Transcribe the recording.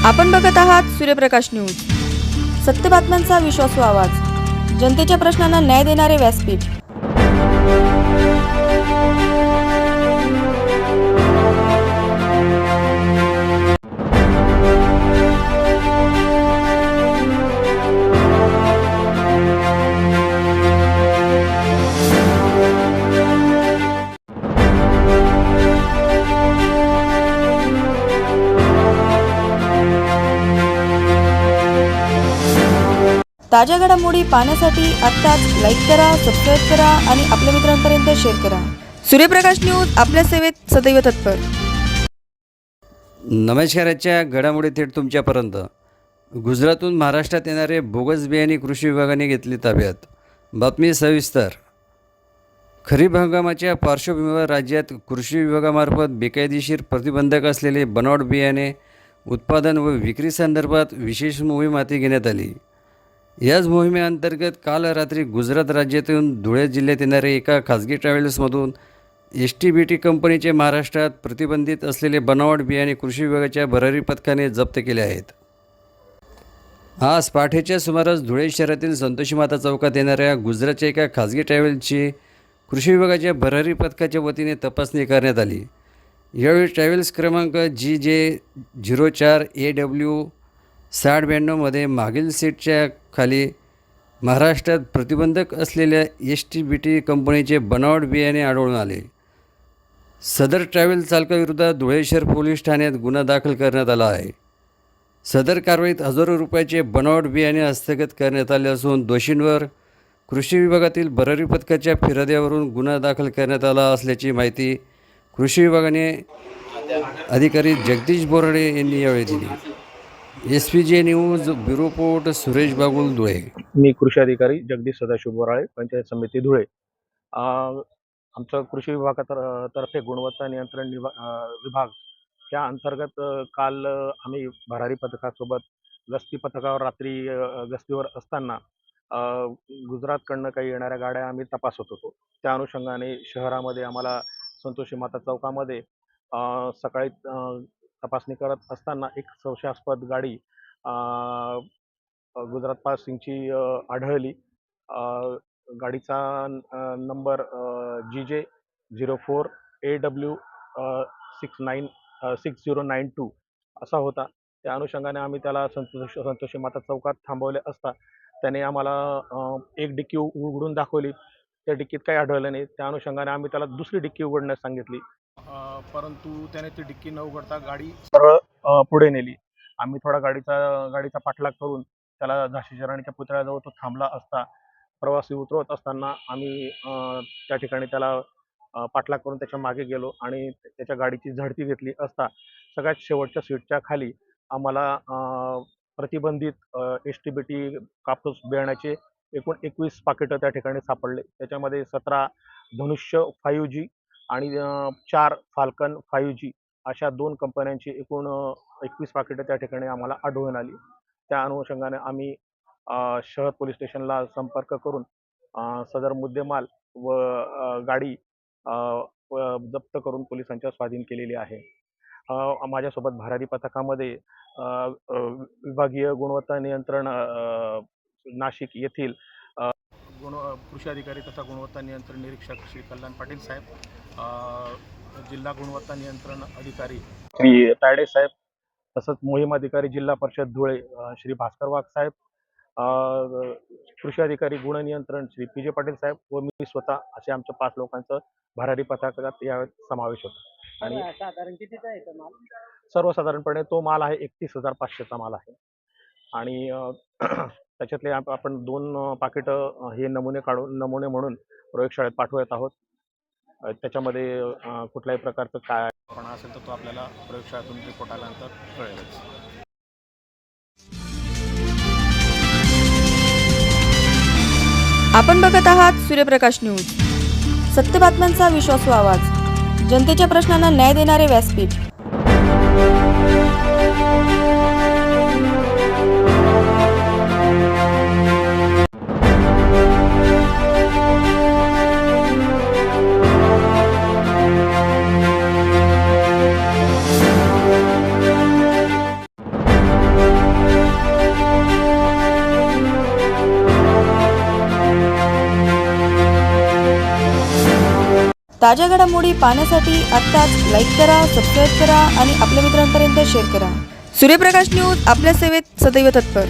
आपण बघत आहात सूर्यप्रकाश न्यूज, सत्य बातम्यांचा विश्वासू आवाज, जनतेच्या प्रश्नांना न्याय देणारे व्यासपीठ। ताज्या घडामोडी पाहण्यासाठी आत्ताच लाईक करा, सबस्क्राईब करा आणि आपल्या मित्रांपर्यंत शेअर करा। सूर्यप्रकाश न्यूज आपल्या सेवेत सदैव तत्पर। नमस्काराच्या घडामोडी थेट तुमच्यापर्यंत। गुजरातहून महाराष्ट्रात येणारे बोगस बियाणे कृषी विभागाने घेतली ताब्यात। बातमी सविस्तर। खरीप हंगामाच्या पार्श्वभूमीवर राज्यात कृषी विभागामार्फत बेकायदेशीर प्रतिबंधक असलेले बनावट बियाणे उत्पादन व विक्री संदर्भात विशेष मोहीम हाती घेण्यात आली। याच मोहिमेअंतर्गत काल रात्री गुजरात राज्यातून धुळे जिल्ह्यात येणारे एका खाजगी ट्रॅव्हल्समधून STBT कंपनीचे महाराष्ट्रात प्रतिबंधित असलेले बनावट बियाणे कृषी विभागाच्या भरारी पथकाने जप्त केले आहेत। आज पहाटेच्या सुमारास धुळे शहरातील संतोषी माता चौकात येणाऱ्या गुजरातच्या एका खाजगी ट्रॅव्हल्सची कृषी विभागाच्या भरारी पथकाच्या वतीने तपासणी करण्यात आली। यावेळी ट्रॅव्हल्स क्रमांक GJ04AW 6092 मध्ये मागील सीटच्या खाली महाराष्ट्रात प्रतिबंधक असलेल्या STBT कंपनीचे बनावट बियाणे आढळून आले। सदर ट्रॅव्हल्स चालकाविरुद्ध धुळे शहर पोलीस ठाण्यात गुन्हा दाखल करण्यात आला आहे। सदर कारवाईत हजारो रुपयाचे बनावट बियाणे हस्तगत करण्यात आले असून दोषींवर कृषी विभागातील भरारी पथकाच्या फिर्यादीवरून गुन्हा दाखल करण्यात आला असल्याची माहिती कृषी विभागाने अधिकारी जगदीश बोराडे यांनी यावेळी दिली। SPJ news bureau report Suresh Bagul, Dhule. मी कृषी अधिकारी जगदीश सदाशिव बोराळे, पंचायत समिती धुळे। आमचं कृषी विभागातर्फे गुणवत्ता नियंत्रण विभाग त्या अंतर्गत काल आम्ही भरारी पथकासोबत गस्ती पथकावर रात्री गस्तीवर असताना गुजरातकडनं काही येणाऱ्या गाड्या आम्ही तपासत होतो। त्या अनुषंगाने शहरामध्ये आम्हाला संतोषी माता चौकामध्ये सकाळी तपासणी करत असताना एक संशयास्पद गाडी गुजरात पासिंगची आढळली। गाडीचा नंबर GJ04AW 6092 असा होता। त्या अनुषंगाने आम्ही त्याला संतोषी माता चौकात थांबवले असता त्याने आम्हाला एक डिक्की उघडून दाखवली। त्या डिक्कीत काही आढळलं नाही। त्या अनुषंगाने आम्ही त्याला दुसरी डिक्की उघडण्यास सांगितली, परंतु त्याने ती डिक्की न उघडता गाडी सरळ पुढे नेली। आम्ही थोडा गाडीचा पाठलाग करून त्याला झाशीच्या राणीच्या पुतळ्याजवळ तो थांबला असता प्रवासी उतरवत असताना आम्ही त्या ठिकाणी त्याला पाठलाग करून त्याच्या मागे गेलो आणि त्याच्या गाडीची झडती घेतली असता सगळ्यात शेवटच्या सीटच्या खाली आम्हाला प्रतिबंधित STBT कापूस बियाण्याचे एकूण 21 पाकिटं त्या ठिकाणी सापडले। त्याच्यामध्ये 17 धनुष्य 5G आणि 4 फाल्कन 5G अशा 2 कंपन्यांची एकूण 21 पाकिटं त्या ठिकाणी आम्हाला आढळून आली। त्या अनुषंगाने आम्ही शहर पोलीस स्टेशनला संपर्क करून सदर मुद्देमाल व गाडी जप्त करून पोलिसांच्या स्वाधीन केलेली आहे। माझ्यासोबत भरारी पथकामध्ये विभागीय गुणवत्ता नियंत्रण नाशिक येथील कृषी अधिकारी तथा गुणवत्ता नियंत्रण निरीक्षक श्री कल्याण पाटील साहेब, जिल्हा गुणवत्ता नियंत्रण अधिकारी श्री तायडे साहेब, तसंच मोहीम अधिकारी जिल्हा परिषद धुळे श्री भास्कर वाघ साहेब, कृषी अधिकारी गुण नियंत्रण श्री PJ पाटील साहेब व मी स्वतः असे आमच्या 5 लोकांचं भरारी पथकात यावेळी समावेश होता। आणि साधारण कितीचा आहे माल? सर्वसाधारणपणे तो माल आहे 31,500चा माल आहे। आणि त्याच्यातले आपण 2 पाकिटं हे नमुने म्हणून प्रयोगशाळेत पाठवत आहोत। त्याच्यामध्ये कुठल्याही प्रकारचं काय असेल तर तो आपल्याला प्रयोगशाळेतून रिपोर्ट आल्यानंतर कळेलच। आपण बघत आहात सूर्यप्रकाश न्यूज, सत्य बातम्यांचा विश्वासू आवाज, जनतेच्या प्रश्नांना न्याय देणारे व्यासपीठ। ताज्या घडामोडी पाहण्यासाठी आत्ताच लाईक करा, सबस्क्राईब करा आणि आपल्या मित्रांपर्यंत शेअर करा. सूर्यप्रकाश न्यूज आपल्या सेवेत सदैव तत्पर.